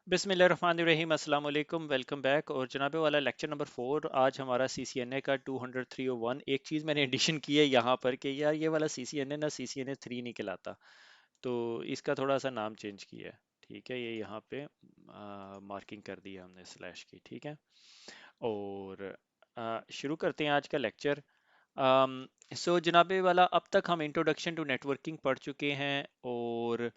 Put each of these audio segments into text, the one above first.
बिस्मिल्लाहिर्रहमानिर्रहीम अस्सलाम वालेकुम वेलकम बैक। और जनाबे वाला लेक्चर नंबर 4 आज हमारा CCNA का 200 एक चीज़ मैंने एडिशन की है यहाँ पर कि यार ये वाला CCNA ना CCNA 3 नहीं कहलाता, तो इसका थोड़ा सा नाम चेंज किया है। ठीक है, ये यहाँ पे मार्किंग कर दी है हमने स्लैश की। ठीक है, और शुरू करते हैं आज का लेक्चर। सो जनाबे वाला अब तक हम इंट्रोडक्शन टू नेटवर्किंग पढ़ चुके हैं, और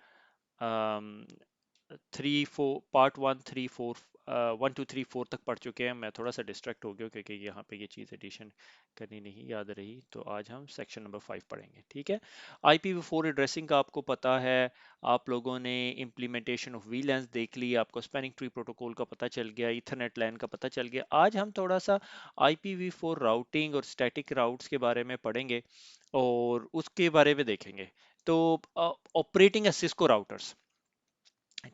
3 4 पार्ट 1 3 4 1 2 3 4 तक पढ़ चुके हैं। मैं थोड़ा सा डिस्ट्रैक्ट हो गया क्योंकि यहाँ पे ये चीज़ एडिशन करनी नहीं याद रही, तो आज हम सेक्शन नंबर 5 पढ़ेंगे। ठीक है, IPv4 एड्रेसिंग का आपको पता है। आप लोगों ने इम्प्लीमेंटेशन ऑफ वीलैंस देख ली, आपको स्पैनिंग ट्री प्रोटोकॉल का पता चल गया, इथरनेट लैन का पता चल गया। आज हम थोड़ा सा IPv4 राउटिंग और स्टैटिक राउट्स के बारे में पढ़ेंगे और उसके बारे में देखेंगे। तो ऑपरेटिंग ए सिस्को राउटर्स,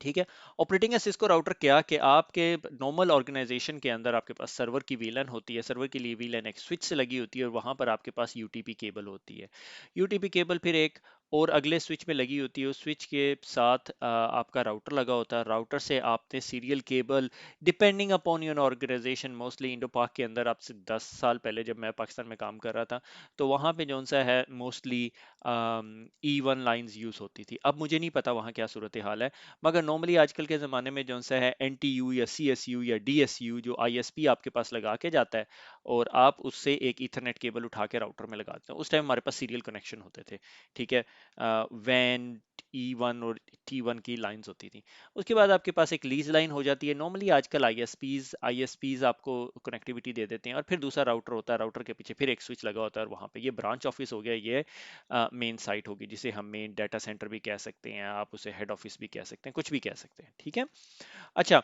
ठीक है। ऑपरेटिंग ए सिस्को राउटर क्या कि आपके नॉर्मल ऑर्गेनाइजेशन के अंदर आपके पास सर्वर की वीलन होती है, सर्वर के लिए वीलन एक स्विच से लगी होती है और वहां पर आपके पास यूटीपी केबल होती है। यूटीपी केबल फिर एक और अगले स्विच में लगी होती है, उस स्विच के साथ आपका राउटर लगा होता है। राउटर से आपने serial cable, depending upon your organization, mostly Indo Pak के अंदर आपसे 10 साल पहले जब मैं पाकिस्तान में काम कर रहा था, तो वहां पे जो सा है मोस्टली E1 लाइंस यूज होती थी। अब मुझे नहीं पता वहां क्या सूरत हाल है, मगर नॉर्मली आजकल के ज़माने में जो सा है NTU या CSU या DSU जो ISP आपके पास लगा के जाता है, और आप उससे एक ईथरनेट केबल उठा के राउटर में लगाते हैं। उस टाइम हमारे पास सीरियल कनेक्शन होते थे। ठीक है, वैन E1 और T1 की लाइंस होती थी। उसके बाद आपके पास एक लीज लाइन हो जाती है। नॉर्मली आजकल ISPs आपको कनेक्टिविटी दे देते हैं, और फिर दूसरा राउटर होता है, राउटर के पीछे फिर एक स्विच लगा होता है, और वहाँ पे ये ब्रांच ऑफिस हो गया, ये मेन साइट होगी, जिसे हम मेन डाटा सेंटर भी कह सकते हैं, आप उसे हेड ऑफिस भी कह सकते हैं, कुछ भी कह सकते हैं। ठीक है, अच्छा।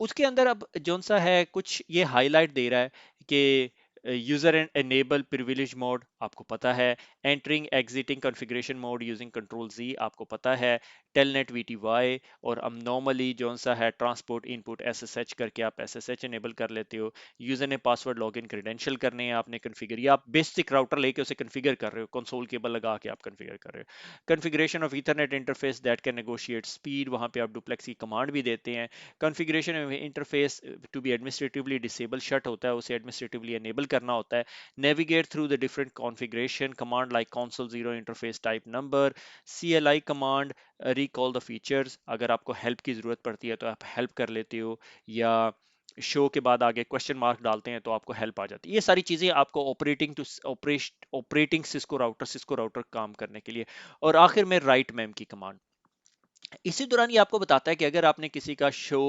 उसके अंदर अब जौन सा है कुछ ये हाईलाइट दे रहा है कि यूजर एनेबल प्रिविलेज मोड आपको पता है, entering exiting configuration mode using control Z आपको पता है, टेलनेट VTY, और अब नॉर्मली जौन सा है ट्रांसपोर्ट इनपुट SSH करके आप SSH एनेबल कर लेते हो। यूजर ने पासवर्ड लॉगिन क्रेडेंशियल करने हैं, आपने कन्फिगर, या आप बेसिक राउटर लेके उसे कन्फिगर कर रहे हो, कंसोल केबल लगा के आप कन्फिगर कर रहे हो। Configuration of ethernet interface that can negotiate speed, वहां पे आप डुप्लेक्स की कमांड भी देते हैं। Configuration interface to be administratively disable shut होता है, उसे एडमिनिस्ट्रेटिवली एनेबल करना होता है। Navigate through the different configuration command like console zero interface type number, CLI command, recall the features, अगर आपको हेल्प की जरूरत पड़ती है तो आप हेल्प कर लेते हो, या शो के बाद आगे क्वेश्चन मार्क डालते हैं तो आपको हेल्प आ जाती है। ये सारी चीजें आपको ऑपरेटिंग सिस्को राउटर काम करने के लिए। और आखिर में राइट मैम की कमांड, इसी दौरान ये आपको बताता है कि अगर आपने किसी का शो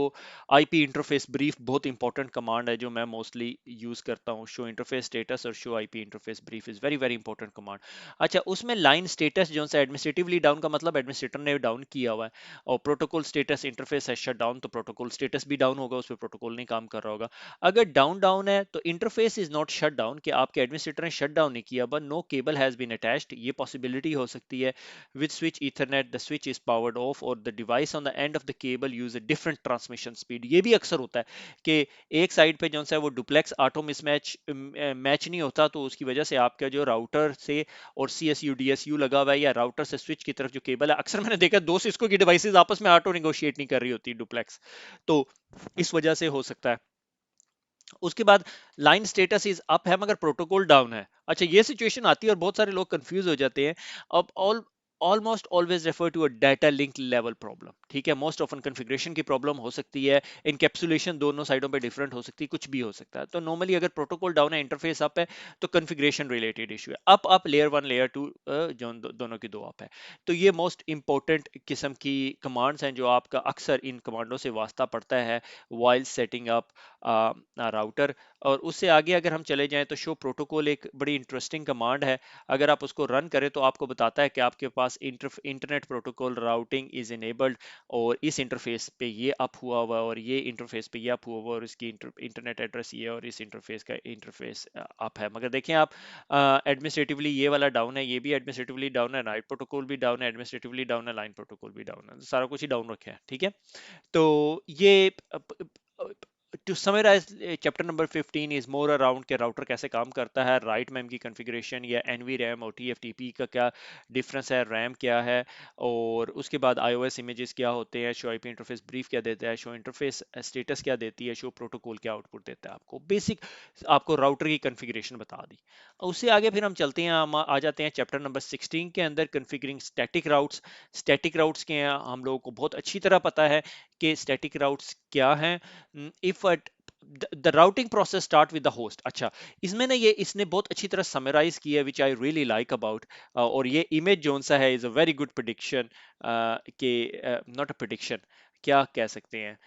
आईपी इंटरफेस ब्रीफ, बहुत इंपॉर्टेंट कमांड है जो मैं मोस्टली यूज करता हूँ, शो इंटरफेस स्टेटस और show IP interface brief is very very important command. अच्छा, उसमें लाइन स्टेटस जो है एडमिनिस्ट्रेटिवली डाउन का मतलब एडमिनिस्ट्रेटर ने डाउन किया हुआ है, और प्रोटोकॉल स्टेटस इंटरफेस है शट डाउन, तो प्रोटोकॉल स्टेटस भी डाउन होगा, उस पर प्रोटोकॉल नहीं काम कर रहा होगा। अगर डाउन डाउन है तो interface is not shut down, कि आपके एडमिनिस्ट्रेटर ने शट डाउन नहीं किया, but no cable has been attached, ये पॉसिबिलिटी हो सकती है। With switch Ethernet, the switch is powered off or the device on the end of the cable use a different transmission speed। ये भी अक्सर होता है कि एक साइड पे जो है वो डुप्लेक्स ऑटो मिसमैच मैच नहीं होता, तो उसकी वजह से आपका जो राउटर से और CSU DSU लगा हुआ है, या राउटर से स्विच की तरफ जो केबल है, अक्सर मैंने देखा दो सिस्को की डिवाइसेस आपस में ऑटो निगोशिएट नहीं कर रही होती डुप्लेक्स, तो इस वजह से हो सकता है। उसके बाद लाइन स्टेटस इज अप है मगर प्रोटोकॉल डाउन है। अच्छा, ये सिचुएशन आती है और बहुत सारे लोग कंफ्यूज हो जाते हैं। अब almost always refer to a data link level problem. ठीक है, मोस्ट ऑफन कॉन्फ़िगरेशन की प्रॉब्लम हो सकती है, इनकैप्सुलेशन दोनों साइडों पे डिफरेंट हो सकती है, कुछ भी हो सकता है। तो नॉर्मली अगर प्रोटोकॉल डाउन है, इंटरफेस अप है, तो कॉन्फ़िगरेशन रिलेटेड इशू है। अप लेयर 1 लेयर 2 जो दोनों की दो अप है। तो ये मोस्ट इंपॉर्टेंट किस्म की कमांड्स हैं जो आपका अक्सर इन कमांडों से वास्ता पड़ता है वाइल सेटिंग अप राउटर। और उससे आगे अगर हम चले जाएं तो शो प्रोटोकॉल एक बड़ी इंटरेस्टिंग कमांड है। अगर आप उसको रन करें तो आपको बताता है कि आपके पास internet protocol routing is enabled, और इस इंटरफेस पे ये अप हुआ हुआ, और ये इंटरफेस पे ये अप हुआ हुआ, और इसकी इंटरनेट एड्रेस ये, और इस इंटरफेस का इंटरफेस अप है। मगर देखें आप, एडमिनिस्ट्रेटिवली ये वाला डाउन है, ये भी एडमिनिस्ट्रेटिवली डाउन है, नाइट प्रोटोकॉल भी डाउन है, एडमिनिस्ट्रेटिवली डाउन है, लाइन प्रोटोकॉल भी डाउन है, सारा कुछ ही डाउन रखे हैं। ठीक है, तो ये to summarize chapter number 15 is more around के राउटर कैसे काम करता है, राइट मैम की कॉन्फ़िगरेशन या एनवी रैम और टीएफटीपी का क्या डिफरेंस है, रैम क्या है, और उसके बाद आईओएस इमेजेस क्या होते हैं, शो आईपी इंटरफेस ब्रीफ क्या देता है, शो इंटरफेस स्टेटस क्या देती है, शो प्रोटोकॉल क्या आउटपुट देता है, आपको बेसिक आपको राउटर की कॉन्फ़िगरेशन बता दी। उससे आगे फिर हम चलते हैं, हम आ जाते हैं चैप्टर नंबर 16 के अंदर, configuring static routes. Static routes के हैं, हम लोगों को बहुत अच्छी तरह पता है कि स्टैटिक राउट्स क्या हैं। If the routing process start with the host. अच्छा, इसमें ना ये इसने बहुत अच्छी तरह समराइज किया, विच आई रियली लाइक अबाउट, और ये इमेज जोन सा है, is a very good prediction के, नॉट अ प्रिडिक्शन, क्या कह सकते हैं,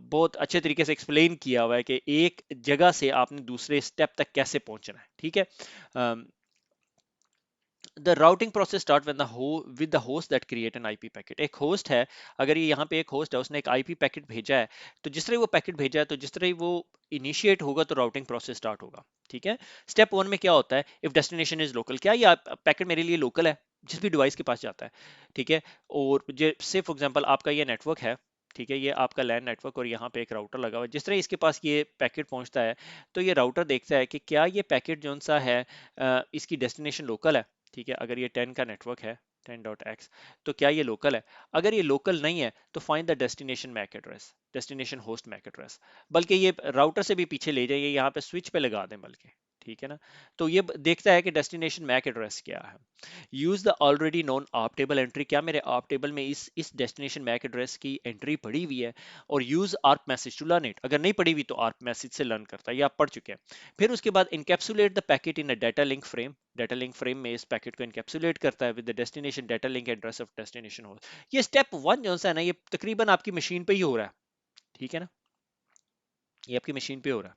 बहुत अच्छे तरीके से एक्सप्लेन किया हुआ है कि एक जगह से आपने दूसरे स्टेप तक कैसे पहुंचना है, ठीक है। The routing process start with the host that create an IP packet. एक होस्ट है, अगर ये यहाँ पे एक होस्ट है, उसने एक आईपी पैकेट भेजा है, तो जिस तरह ही वो पैकेट भेजा है, तो जिस तरह ही वो इनिशिएट होगा तो राउटिंग प्रोसेस स्टार्ट होगा, ठीक है। स्टेप वन में क्या होता है, इफ डेस्टिनेशन इज लोकल, क्या ये पैकेट मेरे लिए लोकल है, जिस भी डिवाइस के पास जाता है, ठीक है। और से फॉर एग्जाम्पल आपका ये नेटवर्क है, ठीक है, ये आपका लैन नेटवर्क और यहाँ पे एक राउटर लगा हुआ है, जिस तरह इसके पास ये पैकेट पहुंचता है, तो ये राउटर देखता है कि क्या ये पैकेट जो सा है, इसकी डेस्टिनेशन लोकल है, ठीक है। अगर ये 10 का नेटवर्क है, 10.x, तो क्या ये लोकल है? अगर ये लोकल नहीं है तो find the destination MAC address, destination host MAC address. बल्कि ये राउटर से भी पीछे ले जाइए, यहाँ पे स्विच पे लगा दें बल्कि, ठीक है ना। तो ये देखता है कि डेस्टिनेशन मैक एड्रेस क्या है। Use the already known ARP table entry, क्या मेरे आप टेबल में इस डेस्टिनेशन मैक एड्रेस की एंट्री पड़ी हुई है, और use ARP message to learn it, अगर नहीं पड़ी हुई तो आर्प मैसेज से लर्न करता है, ये आप पढ़ चुके हैं। फिर उसके बाद encapsulate the packet in a data link frame, data link frame में इस पैकेट को इनकैप्सुलेट करता है with the destination data link address of destination host. ये स्टेप वन जो है ना, ये तकरीबन आपकी मशीन पे ही हो रहा है, ठीक है ना, ये आपकी मशीन पे हो रहा है,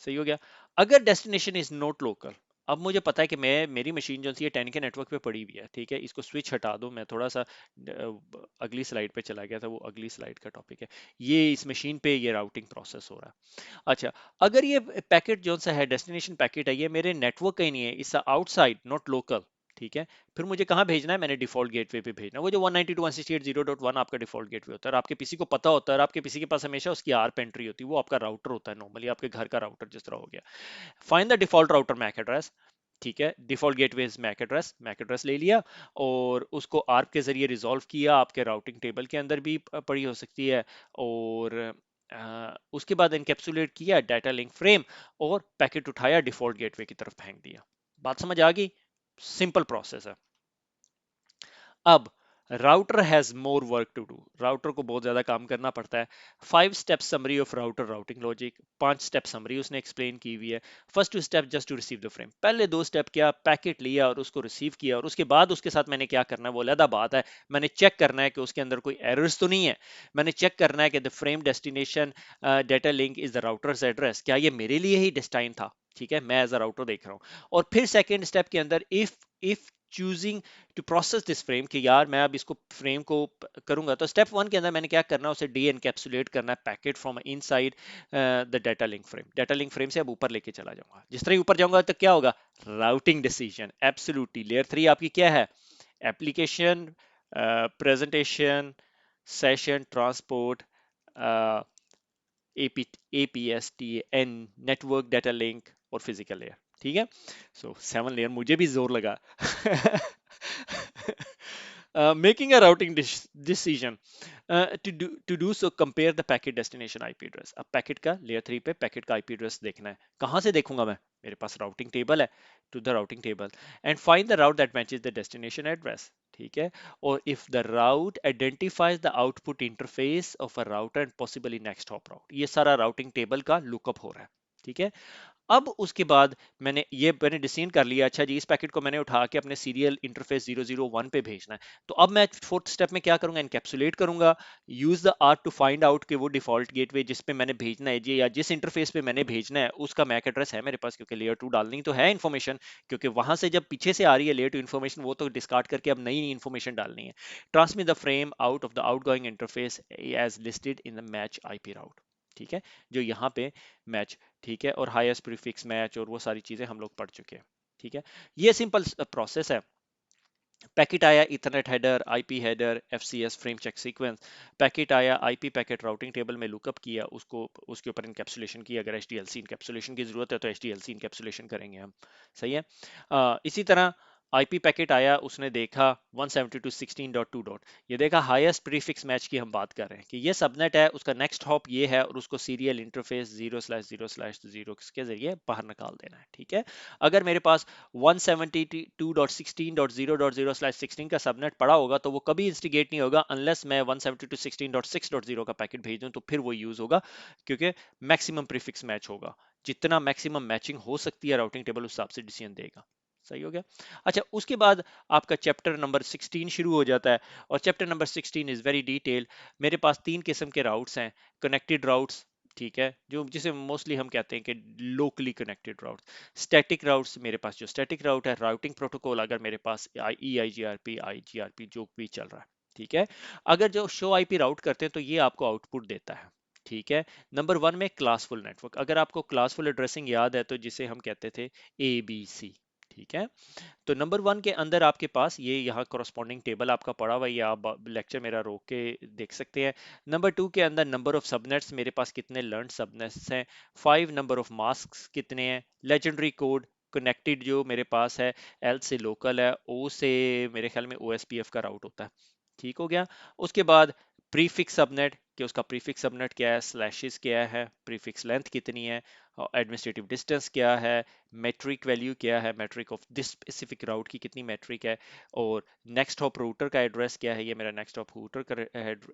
सही हो गया। अगर डेस्टिनेशन इज नॉट लोकल, अब मुझे पता है कि मैं मेरी मशीन जो सी है 10 के नेटवर्क पे पड़ी हुई है, ठीक है, इसको स्विच हटा दो, मैं थोड़ा सा अगली स्लाइड पे चला गया था, वो अगली स्लाइड का टॉपिक है, ये इस मशीन पे ये राउटिंग प्रोसेस हो रहा है। अच्छा, अगर ये पैकेट जो सा है डेस्टिनेशन पैकेट है, ये मेरे नेटवर्क का ही नहीं है, इट्स आउटसाइड नॉट लोकल, ठीक है, फिर मुझे कहाँ भेजना है, मैंने डिफॉल्ट गेटवे पे भेजना है, वो जो 192.168.0.1 आपका डिफॉल्ट गेटवे होता है, और आपके पीसी को पता होता है, और आपके पीसी के पास हमेशा उसकी आरप एंट्री होती है, वो आपका राउटर होता है, नॉर्मली आपके घर का राउटर जिस तरह हो गया। Find the default router MAC address, ठीक है, डिफॉल्ट गेटवे मैक एड्रेस ले लिया, और उसको आर्प के जरिए रिजॉल्व किया, आपके राउटिंग टेबल के अंदर भी पड़ी हो सकती है, और उसके बाद इनकैप्सुलेट किया डाटा लिंक फ्रेम, और पैकेट उठाया डिफॉल्ट गेटवे की तरफ फेंक दिया। बात समझ आ गई, सिंपल प्रोसेस है। अब router has more work to do, router को बहुत ज्यादा काम करना पड़ता है। 5 step summary of router routing logic, 5 step summary उसने एक्सप्लेन की हुई है। First 2 step just to receive the frame, पहले 2 स्टेप क्या, पैकेट लिया और उसको रिसीव किया, और उसके बाद उसके साथ मैंने क्या करना है वो अलग बात है, मैंने चेक करना है कि उसके अंदर कोई एरर्स तो नहीं है, मैंने चेक करना है कि the frame destination data link is the routers address, क्या ये मेरे लिए ही डेस्टाइन था, ठीक है, मैं एज अ राउटर देख रहा हूँ। और फिर सेकेंड स्टेप के अंदर if choosing to process this frame, कि यार मैं अब इसको फ्रेम को करूंगा, तो स्टेप वन के अंदर मैंने क्या करना है, उसे डी एनकैप्सुलेट करना है packet from inside the data link frame, data link frame से अब ऊपर लेके चला जाऊंगा, जिस तरह ही ऊपर जाऊंगा तो क्या होगा, राउटिंग डिसीजन, एब्सोल्युटली। लेयर 3 आपकी क्या है, application, presentation, session, transport, APSTN, network, data link, और फिजिकल लेयर, ठीक है। सो 7 लेयर, मुझे भी जोर लगा। Making a routing decision, to do so compare the packet destination IP address, अब पैकेट का लेयर 3 पे पैकेट का IP एड्रेस देखना है, कहाँ से देखूंगा मैं, मेरे पास राउटिंग टेबल है, to the routing table, and find the route that matches the destination address, ठीक है। और if the route identifies the output interface of a router and possibly next hop route, ये सारा राउटिंग टेबल का lookup हो रहा है, ठीक है। अब उसके बाद मैंने डिसीजन कर लिया, अच्छा जी इस पैकेट को मैंने उठा के अपने सीरियल इंटरफेस 001 पे भेजना है, तो अब मैं फोर्थ स्टेप में क्या करूंगा, इनकैप्सुलेट करूंगा, use the art to find out कि वो डिफॉल्ट गेटवे जिस पे मैंने भेजना है जी, या जिस इंटरफेस पे मैंने भेजना है उसका मैक एड्रेस है मेरे पास, क्योंकि लेयर 2 डालनी तो है इन्फॉर्मेशन, क्योंकि वहां से जब पीछे से आ रही है लेयर 2 इन्फॉर्मेशन, वो तो डिस्कार्ड करके अब नई इन्फॉर्मेशन डालनी है। Transmit the frame out of the outgoing interface as listed in the match IP route, ठीक है, जो यहाँ पे मैच, ठीक है, और हाईएस्ट प्रीफिक्स मैच और वो सारी चीजें हम लोग पढ़ चुके हैं, ठीक है। ये सिंपल प्रोसेस है। पैकेट आया Ethernet header, IP header, FCS frame check sequence. Packet आया, आईपी पैकेट राउटिंग टेबल में लुकअप किया, उसको उसके ऊपर इनकैप्सुलेशन किया, अगर एचडीएलसी इनकैप्सुलेशन की जरूरत है तो एचडीएलसी इनकैप्सुलेशन करेंगे हम। सही है। इसी तरह आईपी पैकेट आया, उसने देखा 172.16.2 ये देखा हाईएस्ट प्रीफिक्स मैच की हम बात कर रहे हैं कि ये सबनेट है, उसका नेक्स्ट हॉप ये है और उसको सीरियल इंटरफेस 0/0/0 के जरिए बाहर निकाल देना है। ठीक है। अगर मेरे पास 172.16.0.0/16 का सबनेट पड़ा होगा तो वो कभी इंस्टिगेट नहीं होगा अनलेस मैं 172.16.6.0 का पैकेट भेज दूं, तो फिर वो यूज होगा, क्योंकि मैक्सिमम प्रीफिक्स मैच होगा। जितना मैक्सिमम मैचिंग हो सकती है राउटिंग टेबल उस हिसाब से डिसीजन देगा। सही हो गया। अच्छा, उसके बाद आपका चैप्टर नंबर 16 शुरू हो जाता है और chapter number 16 is very detail. मेरे पास 3 किस्म के राउट्स हैं। कनेक्टेड राउट्स, ठीक है, जो जिसे मोस्टली हम कहते हैं कि लोकली कनेक्टेड राउट। स्टैटिक राउट्स, मेरे पास जो स्टैटिक राउट है, राउटिंग प्रोटोकॉल अगर मेरे पास EIGRP IGRP जो भी चल रहा है। ठीक है। अगर जो शो आईपी राउट करते हैं तो ये आपको आउटपुट देता है। ठीक है। नंबर 1 में क्लासफुल नेटवर्क, अगर आपको क्लासफुल एड्रेसिंग याद है तो जिसे हम कहते थे ABC। ठीक है। तो नंबर 1 के अंदर आपके पास ये यहाँ करस्पॉन्डिंग टेबल आपका पड़ा हुआ है, ये आप लेक्चर मेरा रोक के देख सकते हैं। नंबर 2 के अंदर नंबर ऑफ सबनेट्स, मेरे पास कितने लर्न सबनेट्स हैं। 5 नंबर ऑफ मास्क कितने हैं। लेजेंडरी कोड कनेक्टेड जो मेरे पास है, L से लोकल है, O से मेरे ख्याल में OSPF का राउट होता है। ठीक हो गया। उसके बाद प्रीफिक्स सबनेट, कि उसका प्रीफिक्स सबनेट क्या है, स्लैशेस क्या है, प्रीफिक्स लेंथ कितनी है, एडमिनिस्ट्रेटिव डिस्टेंस क्या है, मेट्रिक वैल्यू क्या है, मेट्रिक ऑफ दिस स्पेसिफिक राउट की कितनी मेट्रिक है, और नेक्स्ट हॉप रूटर का एड्रेस क्या है, ये मेरा नेक्स्ट हॉप रूटर का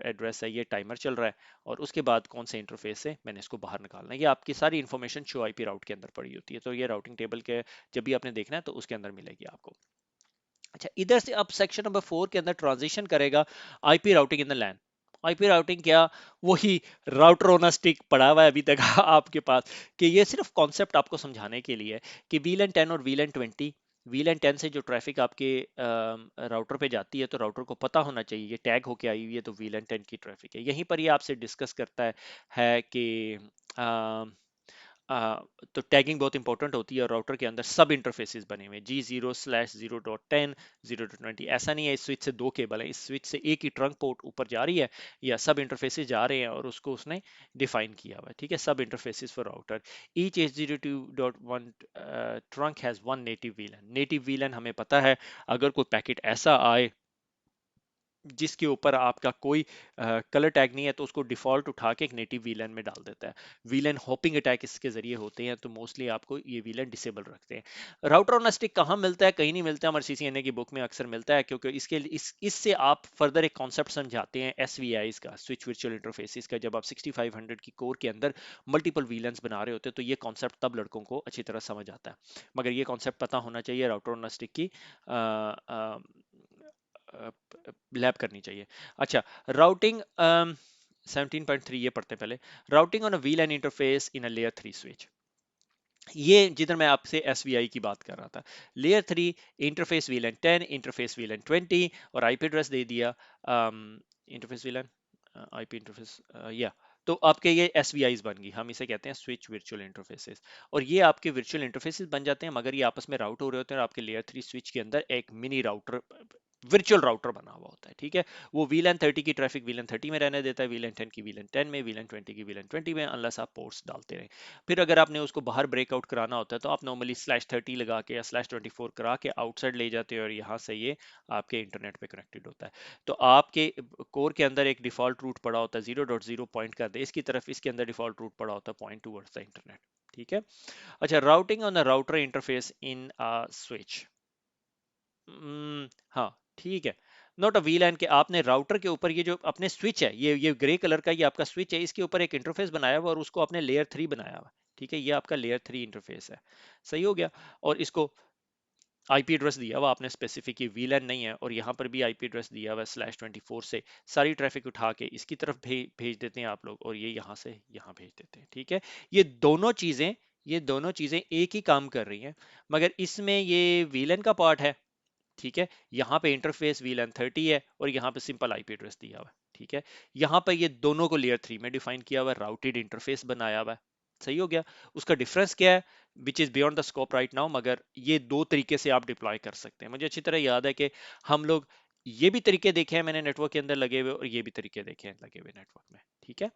एड्रेस है, ये टाइमर चल रहा है, और उसके बाद कौन से इंटरफेस से मैंने इसको बाहर निकालना है। ये आपकी सारी इन्फॉर्मेशन शो आईपी राउट के अंदर पड़ी होती है, तो ये राउटिंग टेबल के जब भी आपने देखना है तो उसके अंदर मिलेगी आपको। अच्छा, इधर से अब सेक्शन नंबर 4 के अंदर ट्रांजिशन करेगा IP routing in the LAN. IP routing क्या, वही राउटर ऑन अ स्टिक पड़ा हुआ है अभी तक आपके पास, कि ये सिर्फ कॉन्सेप्ट आपको समझाने के लिए है कि वीलन 10 और वीलन 20, वीलन 10 से जो ट्रैफिक आपके राउटर पे जाती है तो राउटर को पता होना चाहिए ये टैग होके आई हुई है तो वीलन 10 की ट्रैफिक है। यहीं पर ये आपसे डिस्कस करता है कि तो टैगिंग बहुत इंपॉर्टेंट होती है और राउटर के अंदर सब इंटरफेसेस बने हुए हैं, G0/0.10 0.20। ऐसा नहीं है इस स्विच से 2 केबल है, इस स्विच से एक ही ट्रंक पोर्ट ऊपर जा रही है या सब इंटरफेसेस जा रहे हैं और उसको उसने डिफाइन किया हुआ है। ठीक है, सब interfaces for router. Each H02.1 trunk has one native VLAN. Native VLAN हमें पता है, अगर कोई पैकेट ऐसा आए जिसके ऊपर आपका कोई कलर टैग नहीं है तो उसको डिफॉल्ट उठा के एक नेटिव वीलन में डाल देता है। वीलन हॉपिंग अटैक इसके जरिए होते हैं, तो मोस्टली आपको ये वीलन डिसेबल रखते हैं। राउटर ऑन स्टिक कहाँ मिलता है, कहीं नहीं मिलता, हमारे CCNA की बुक में अक्सर मिलता है, क्योंकि इससे आप फर्दर एक कॉन्सेप्ट समझाते हैं SVIs का, स्विच वर्चुअल इंटरफेसेस का। जब आप 6500 की कोर के अंदर मल्टीपल वीलन्स बना रहे होते हैं तो ये कॉन्सेप्ट तब लड़कों को अच्छी तरह समझ आता है, मगर ये कॉन्सेप्ट पता होना चाहिए राउटर ऑन स्टिक की लैब करनी चाहिए। अच्छा, राउटिंग 17.3 ये पढ़ते हैं पहले। Routing on a VLAN interface in a layer 3 switch. ये जिधर मैं आपसे SVI की बात कर रहा था, layer 3 interface VLAN 10, interface VLAN 20 और आईपी एड्रेस दे दिया। इंटरफेस VLAN आईपी इंटरफेस या, तो आपके ये SVIs बन गई, हम इसे कहते हैं स्विच वर्चुअल इंटरफेसेस। और ये आपके वर्चुअल इंटरफेसेस बन जाते हैं, मगर ये आपस में राउट हो रहे होते हैं और आपके लेयर 3 स्विच के अंदर एक मिनी राउटर, वर्चुअल राउटर बना हुआ होता है। ठीक है, वो VLAN 30 की ट्रैफिक VLAN 30 में रहने देता है, VLAN 10 की VLAN 10 में, VLAN 20 की VLAN 20 में, अनलेस आप पोर्ट्स डालते रहें। फिर अगर आपने उसको बाहर ब्रेकआउट कराना होता है तो आप नॉर्मली /30 लगा के या /24 करा के आउटसाइड ले जाते हैं और यहाँ से ये आपके इंटरनेट पे कनेक्टेड होता है। तो आपके कोर के अंदर एक डिफॉल्ट रूट पड़ा होता है 0.0 पॉइंट कर दे इसकी तरफ, इसके अंदर डिफॉल्ट रूट पड़ा होता है पॉइंट टूवर्ड्स द इंटरनेट। ठीक है। अच्छा, routing on the router interface in a switch. हाँ, ठीक है। नॉट अ वीलैन के आपने राउटर के ऊपर ये जो अपने स्विच है, ये ग्रे कलर का ये आपका स्विच है, इसके ऊपर एक इंटरफेस बनाया हुआ और उसको आपने लेयर 3 बनाया हुआ। ठीक है, ये आपका लेयर 3 इंटरफेस है। सही हो गया। और इसको आईपी एड्रेस दिया हुआ आपने स्पेसिफिक, ये वीलैन नहीं है, और यहाँ पर भी आईपी एड्रेस दिया हुआ है /24 से सारी ट्रैफिक उठा के इसकी तरफ भेज देते हैं आप लोग, और ये यहाँ से यहाँ भेज देते हैं। ठीक है, ये दोनों चीजें ये दोनों चीजें एक ही काम कर रही हैं, मगर इसमें ये वीलन का पार्ट है। ठीक है, यहाँ पे इंटरफेस VLAN 30 है और यहाँ पे सिंपल आईपी एड्रेस दिया हुआ है। ठीक है, यहाँ पे ये दोनों को लेयर 3 में डिफाइन किया हुआ है, राउटेड इंटरफेस बनाया हुआ है। सही हो गया। उसका डिफरेंस क्या है, which is beyond the scope right now, मगर ये दो तरीके से आप डिप्लॉय कर सकते हैं। मुझे अच्छी तरह याद है कि हम लोग ये भी तरीके देखे हैं मैंने नेटवर्क के अंदर लगे हुए, और ये भी तरीके देखे हैं लगे हुए नेटवर्क में, ठीक है।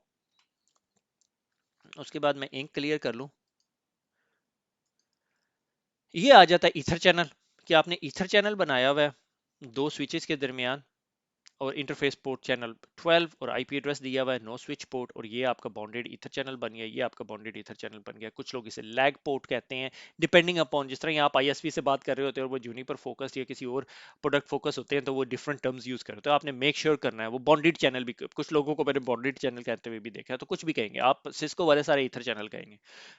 उसके बाद मैं इंक क्लियर कर लूं, ये आ जाता है ईथर चैनल, कि आपने ईथर चैनल बनाया हुआ है दो स्विचेस के दरमियान, और इंटरफेस पोर्ट चैनल 12 और आईपी एड्रेस दिया हुआ है, नो स्विच पोर्ट, और ये आपका बॉन्डेड ईथर चैनल बन गया, ये आपका बॉन्डेड ईथर चैनल बन गया। कुछ लोग इसे लैग पोर्ट कहते हैं, डिपेंडिंग अपॉन जिस तरह आप आईएसपी से बात कर रहे होते हैं और वो जूनिपर फोकस या किसी और प्रोडक्ट फोकस होते हैं तो वो डिफरेंट टर्म्स यूज करते हैं। आपने मेक श्योर करना है वो बॉन्डेड चैनल भी, कुछ लोगों को मैंने बॉन्डेड चैनल कहते हुए भी देखा है, तो कुछ भी कहेंगे आप, सिस्को वाले सारे ईथर चैनल कहेंगे।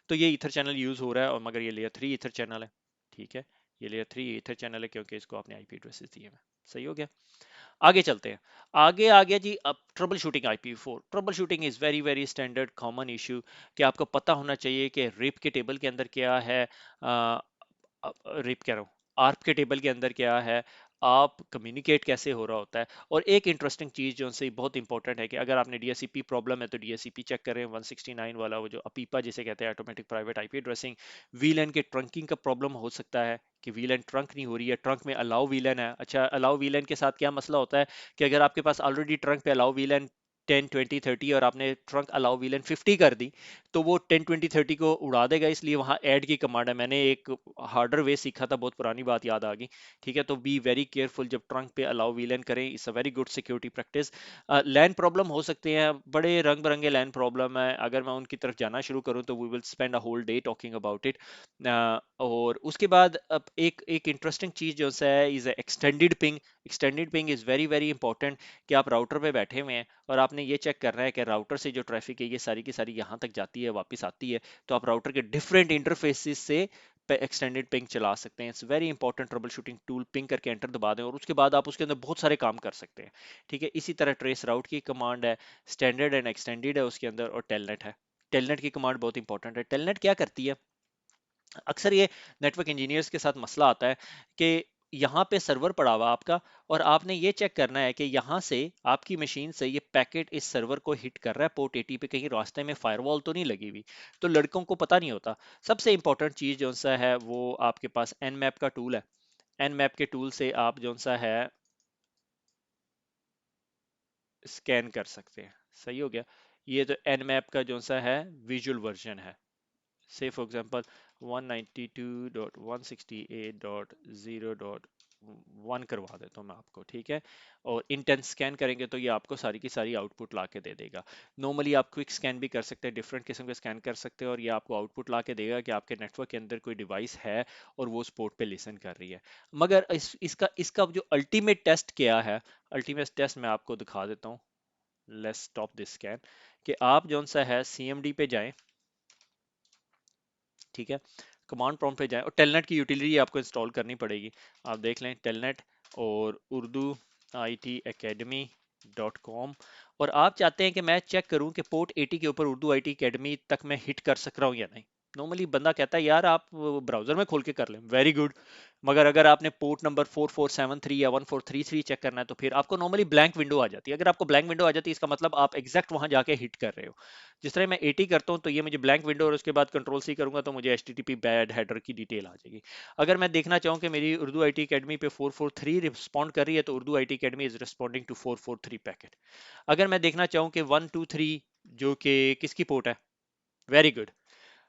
तो ये ईथर चैनल यूज हो रहा है, और मगर ये लेयर 3 ईथर चैनल है, ठीक है। ये लेयर 3 ईथर चैनल है क्योंकि इसको आपने आईपी एड्रेसेस दिए हैं। सही हो गया। आगे चलते हैं। आगे आ गया जी अब trouble shooting. IPv4 trouble shooting is very very standard common issue, कि आपको पता होना चाहिए कि रिप के टेबल के अंदर क्या है, रिप कह रहा हूँ, आर्प के टेबल के अंदर क्या है, आप कम्युनिकेट कैसे हो रहा होता है। और एक इंटरेस्टिंग चीज जो उनसे बहुत इंपॉर्टेंट है कि अगर आपने DHCP प्रॉब्लम है तो DHCP चेक करें 169 वाला, वो जो अपीपा जिसे कहते हैं, ऑटोमेटिक प्राइवेट आईपी एड्रेसिंग। वीलैन के ट्रंकिंग का प्रॉब्लम हो सकता है कि वीलैन ट्रंक नहीं हो रही है, ट्रंक में अलाउ वीलैन है। अच्छा, अलाउ वीलैन के साथ क्या मसला होता है कि अगर आपके पास ऑलरेडी ट्रंक पे अलाउ वीलैन 10 20 30 और आपने ट्रंक अलाउ वीलन 50 कर दी, तो वो 10 20 30 को उड़ा देगा। इसलिए वहां ऐड की कमांड है, मैंने एक हार्डर वे सीखा था, बहुत पुरानी बात याद आ गई, ठीक है। तो बी वेरी केयरफुल जब ट्रंक पे अलाउ वीलन करें, it's a very good security practice. LAN problem हो सकते हैं, बड़े रंग बिरंगे लैन प्रॉब्लम है, अगर मैं उनकी तरफ जाना शुरू करूं तो we will spend a whole day talking about it. और उसके बाद अब एक एक इंटरेस्टिंग चीज जो है is extended ping. Extended ping is very very important, कि आप राउटर पे बैठे हुए हैं और आपने ये चेक करना है कि राउटर से जो ट्रैफिक है ये सारी की सारी यहाँ तक जाती है वापस आती है, तो आप राउटर के डिफरेंट इंटरफेसिस से एक्सटेंडेड पिंग चला सकते हैं। It's very important trouble shooting tool. Ping करके एंटर दबा दें और उसके बाद आप उसके अंदर बहुत सारे काम कर सकते हैं, ठीक है। इसी तरह ट्रेस राउट की कमांड है, स्टैंडर्ड एंड एक्सटेंडेड है उसके अंदर, और टेलनेट है। टेलनेट की कमांड बहुत इंपॉर्टेंट है। टेलनेट क्या करती है, अक्सर ये नेटवर्क इंजीनियर्स के साथ मसला आता है कि यहाँ पे सर्वर पड़ा हुआ आपका, और आपने ये चेक करना है कि यहाँ से आपकी मशीन से ये पैकेट इस सर्वर को हिट कर रहा है पोर्ट 80 पे, कहीं रास्ते में फायरवॉल तो नहीं लगी हुई। तो लड़कों को पता नहीं होता। सबसे इंपॉर्टेंट चीज जो सा है वो आपके पास nmap का टूल है। nmap के टूल से आप जो सा है स्कैन कर सकते हैं। सही हो गया। ये जो nmap का जो सा है विजुअल वर्जन है, say for example 192.168.0.1 करवा देता हूँ मैं आपको, ठीक है। और इंटेंस स्कैन करेंगे तो ये आपको सारी की सारी आउटपुट ला के दे देगा। नॉर्मली आप क्विक स्कैन भी कर सकते हैं, डिफरेंट किस्म के स्कैन कर सकते हैं, और ये आपको आउटपुट ला के देगा कि आपके नेटवर्क के अंदर कोई डिवाइस है और वो उस पोर्ट पे लिसन कर रही है। मगर इसका इसका जो अल्टीमेट टेस्ट क्या है, अल्टीमेट टेस्ट मैं आपको दिखा देता हूँ। लेट्स स्टॉप दिस स्कैन, कि आप जो सा है CMD पे जाएं, ठीक है। कमांड प्रॉम्प्ट पे जाएं और टेलनेट की यूटिलिटी आपको इंस्टॉल करनी पड़ेगी। आप देख लें टेलनेट और उर्दू IT academy.com, और आप चाहते हैं कि मैं चेक करूं कि पोर्ट 80 के ऊपर उर्दू IT academy तक मैं हिट कर सक रहा हूं या नहीं। नॉर्मली बंदा कहता है यार आप ब्राउजर में खोल के कर लें, वेरी गुड। मगर अगर आपने पोर्ट नंबर 4473 या 1433 चेक करना है तो फिर आपको नॉर्मली ब्लैंक विंडो आ जाती है। अगर आपको ब्लैंक विंडो आ जाती है इसका मतलब आप एग्जैक्ट वहां जाके हिट कर रहे हो। जिस तरह मैं 80 करता हूँ तो ये मुझे ब्लैंक विंडो, और उसके बाद कंट्रोल C करूंगा तो मुझे HTTP बैड हेडर की डिटेल आ जाएगी। अगर मैं देखना चाहूँ कि मेरी उर्दू IT अकेडमी पे 443 रिस्पॉन्ड कर रही है तो Urdu IT academy is responding to 443 packet. अगर मैं देखना चाहूँ कि 123 जो कि किसकी पोर्ट है, वेरी गुड,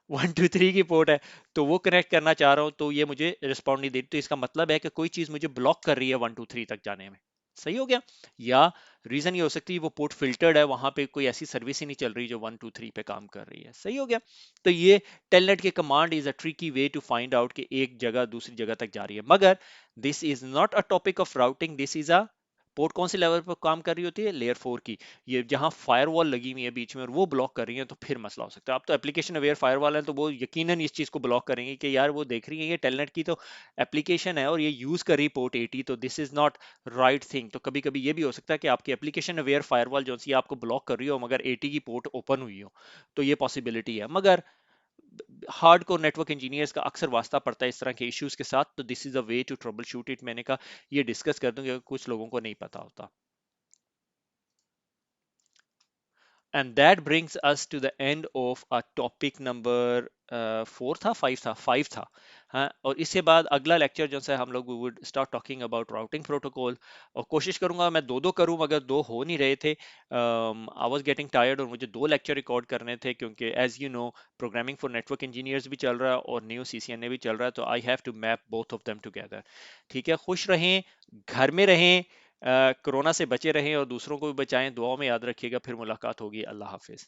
123 की पोर्ट है, तो वो कनेक्ट करना चाह रहा हूँ तो ये मुझे रिस्पॉन्ड नहीं दे रही। तो इसका मतलब है कि कोई चीज मुझे ब्लॉक कर रही है 123 तक जाने में। सही हो गया। या रीजन ये हो सकती है वो पोर्ट फिल्टर्ड है, वहां पे कोई ऐसी सर्विस ही नहीं चल रही जो 123 पे काम कर रही है। सही हो गया। तो ये टेलनेट के command is a tricky way to find out कि एक जगह दूसरी जगह तक जा रही है। मगर this is not a topic of routing, this is a port कौन से लेवल पर काम कर रही होती है, लेयर 4 की। ये जहां फायरवॉल लगी हुई है बीच में और वो ब्लॉक कर रही है तो फिर मसला हो सकता है। आप तो एप्लीकेशन अवेयर फायरवॉल है तो वो यकीनन इस चीज को ब्लॉक करेंगे कि यार वो देख रही है ये टेलनेट की तो एप्लीकेशन है और ये यूज कर रही पोर्ट 80, तो this is not right thing. तो कभी कभी ये भी हो सकता है कि आपकी एप्लीकेशन अवेयर फायरवॉल जो सी आपको ब्लॉक कर रही हो मगर 80 की पोर्ट ओपन हुई हो, तो ये पॉसिबिलिटी है। मगर हार्ड कोर नेटवर्क इंजीनियर्स का अक्सर वास्ता पड़ता है इस तरह के इश्यूज के साथ, तो this is a way to troubleshoot it. मैंने कहा ये डिस्कस कर दूं क्योंकि कुछ लोगों को नहीं पता होता। And that brings us to the end of our topic number 4 था 5 था 5 था हाँ और इसके बाद अगला लेक्चर जो है हम लोग we would start talking about routing protocol और कोशिश करूंगा मैं दो दो करूं मगर दो हो नहीं रहे थे I was getting tired और मुझे दो लेक्चर रिकॉर्ड करने थे क्योंकि as you know programming for network engineers भी चल रहा है और न्यू CCNA भी चल रहा है तो I have to map both of them together ठीक है खुश रहें घर में रहें कोरोना से बचे रहें और दूसरों को भी बचाएं दुआओं में याद रखिएगा फिर मुलाकात होगी अल्लाह हाफिज